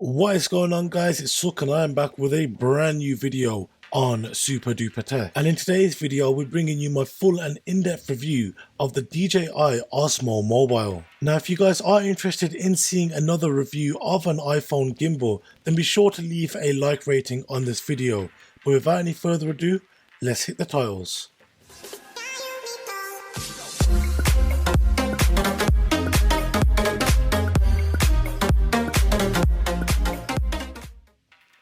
What is going on, guys? It's Suk and I am back with a brand new video on Super Duper Tech. And in today's video we're bringing you my full and in-depth review of the DJI Osmo Mobile. Now if you guys are interested in seeing another review of an iPhone gimbal, then be sure to leave a like rating on this video. But without any further ado, let's hit the titles.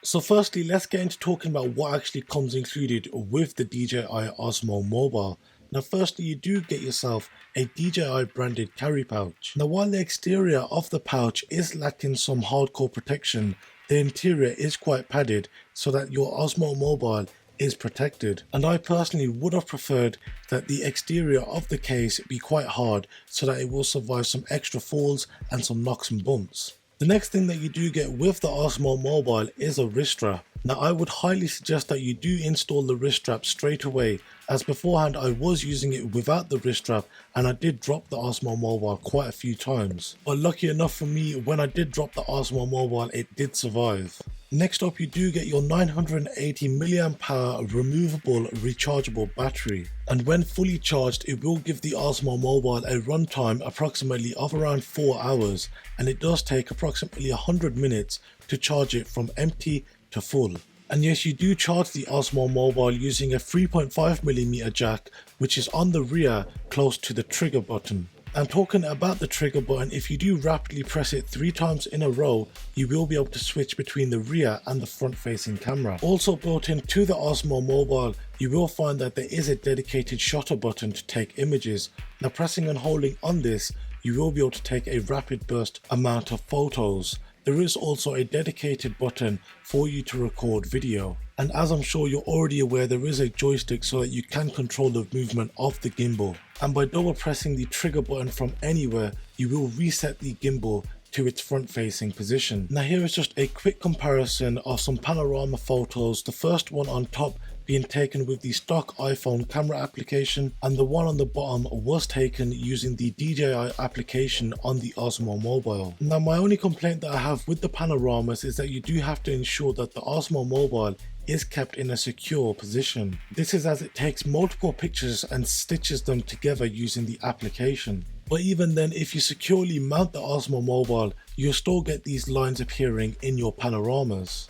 So firstly, let's get into talking about what actually comes included with the DJI Osmo Mobile. Now firstly, you do get yourself a DJI branded carry pouch. Now while the exterior of the pouch is lacking some hardcore protection, the interior is quite padded so that your Osmo Mobile is protected. And I personally would have preferred that the exterior of the case be quite hard so that it will survive some extra falls and some knocks and bumps. The next thing that you do get with the Osmo Mobile is a wrist strap. Now I would highly suggest that you do install the wrist strap straight away, as beforehand I was using it without the wrist strap and I did drop the Osmo Mobile quite a few times. But lucky enough for me, when I did drop the Osmo Mobile, it did survive. Next up, you do get your 980 mAh removable rechargeable battery, and when fully charged it will give the Osmo Mobile a runtime approximately of around 4 hours, and it does take approximately 100 minutes to charge it from empty to full. And yes, you do charge the Osmo Mobile using a 3.5mm jack, which is on the rear close to the trigger button. And talking about the trigger button, if you do rapidly press it 3 times in a row, you will be able to switch between the rear and the front facing camera. Also built into the Osmo Mobile, you will find that there is a dedicated shutter button to take images. Now pressing and holding on this, you will be able to take a rapid burst amount of photos. There is also a dedicated button for you to record video. And as I'm sure you're already aware, there is a joystick so that you can control the movement of the gimbal. And by double pressing the trigger button from anywhere, you will reset the gimbal to its front facing position. Now here is just a quick comparison of some panorama photos, the first one on top being taken with the stock iPhone camera application, and the one on the bottom was taken using the DJI application on the Osmo Mobile. Now my only complaint that I have with the panoramas is that you do have to ensure that the Osmo Mobile is kept in a secure position. This is as it takes multiple pictures and stitches them together using the application. But even then, if you securely mount the Osmo Mobile, you'll still get these lines appearing in your panoramas.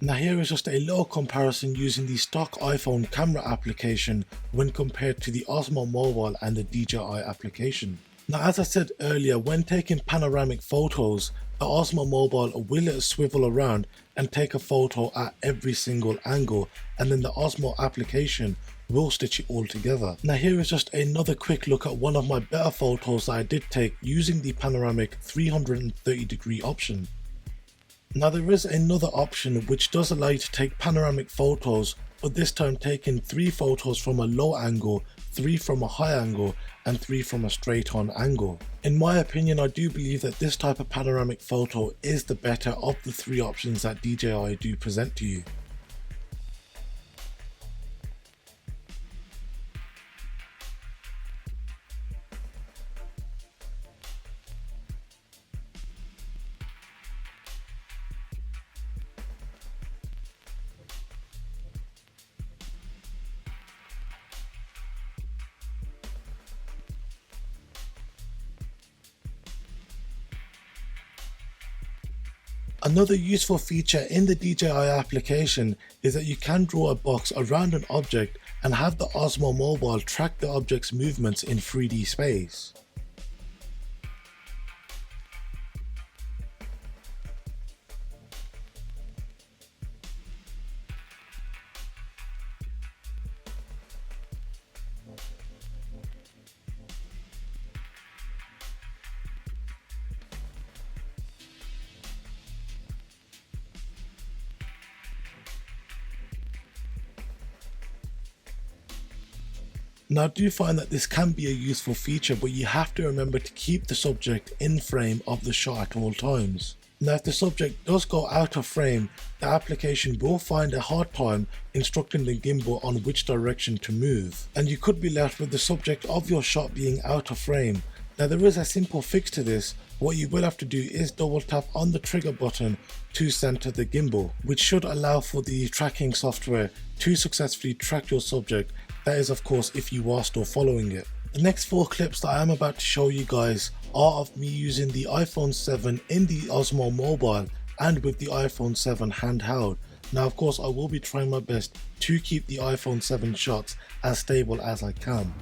Now here is just a little comparison using the stock iPhone camera application when compared to the Osmo Mobile and the DJI application. Now as I said earlier, when taking panoramic photos, the Osmo Mobile will swivel around and take a photo at every single angle, and then the Osmo application will stitch it all together. Now here is just another quick look at one of my better photos that I did take using the panoramic 330 degree option. Now there is another option which does allow you to take panoramic photos, but this time taking 3 photos from a low angle, 3 from a high angle, and 3 from a straight on angle. In my opinion, I do believe that this type of panoramic photo is the better of the 3 options that DJI do present to you. Another useful feature in the DJI application is that you can draw a box around an object and have the Osmo Mobile track the object's movements in 3D space. Now I do find that this can be a useful feature, but you have to remember to keep the subject in frame of the shot at all times. Now if the subject does go out of frame, the application will find a hard time instructing the gimbal on which direction to move, and you could be left with the subject of your shot being out of frame. Now there is a simple fix to this. What you will have to do is double tap on the trigger button to center the gimbal, which should allow for the tracking software to successfully track your subject. That is of course if you are still following it. The next 4 clips that I am about to show you guys are of me using the iPhone 7 in the Osmo Mobile and with the iPhone 7 handheld. Now of course I will be trying my best to keep the iPhone 7 shots as stable as I can.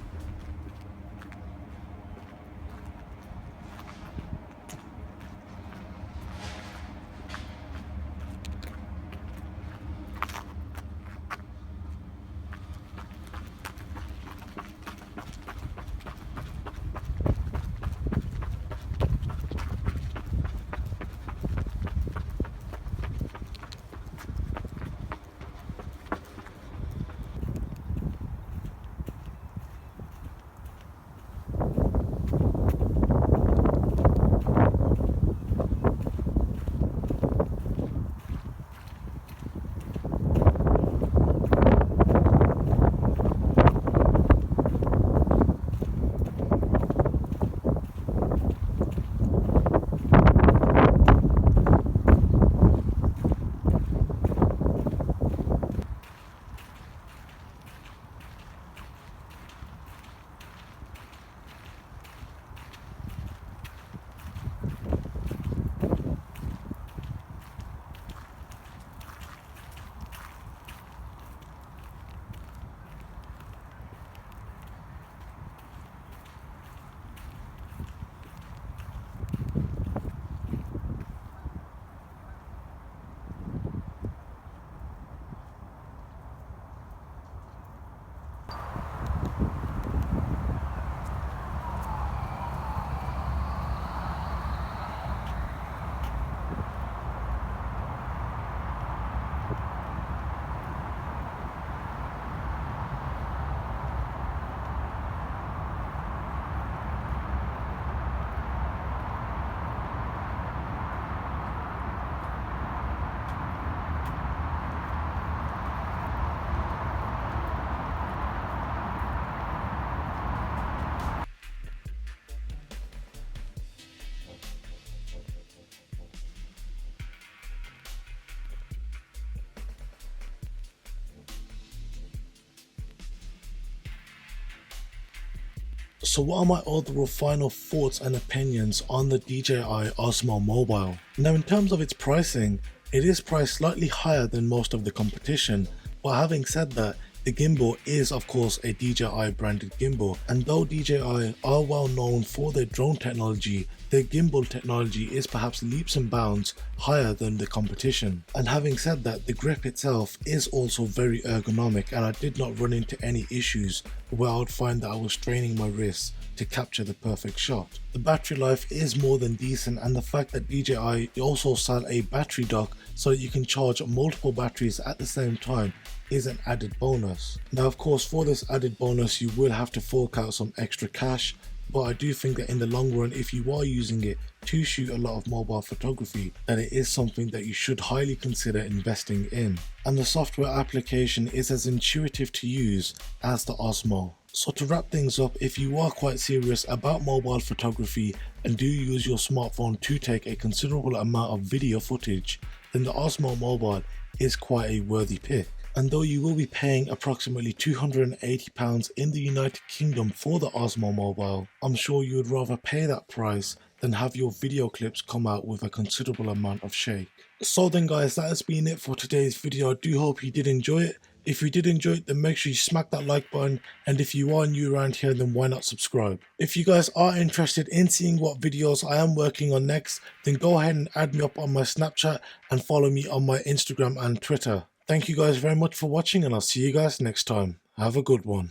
So what are my overall final thoughts and opinions on the DJI Osmo Mobile? Now in terms of its pricing, it is priced slightly higher than most of the competition, but having said that, the gimbal is of course a DJI branded gimbal, and though DJI are well known for their drone technology, their gimbal technology is perhaps leaps and bounds higher than the competition. And having said that, the grip itself is also very ergonomic, and I did not run into any issues where I would find that I was straining my wrists to capture the perfect shot. The battery life is more than decent, and the fact that DJI also sell a battery dock so that you can charge multiple batteries at the same time is an added bonus. Now of course for this added bonus you will have to fork out some extra cash, but I do think that in the long run, if you are using it to shoot a lot of mobile photography, then it is something that you should highly consider investing in. And the software application is as intuitive to use as the Osmo. So to wrap things up, if you are quite serious about mobile photography and do use your smartphone to take a considerable amount of video footage, then the Osmo Mobile is quite a worthy pick. And though you will be paying approximately £280 in the United Kingdom for the Osmo Mobile, I'm sure you would rather pay that price than have your video clips come out with a considerable amount of shake. So then guys, that has been it for today's video. I do hope you did enjoy it. If you did enjoy it, then make sure you smack that like button, and if you are new around here, then why not subscribe? If you guys are interested in seeing what videos I am working on next, then go ahead and add me up on my Snapchat and follow me on my Instagram and Twitter. Thank you guys very much for watching, and I'll see you guys next time. Have a good one.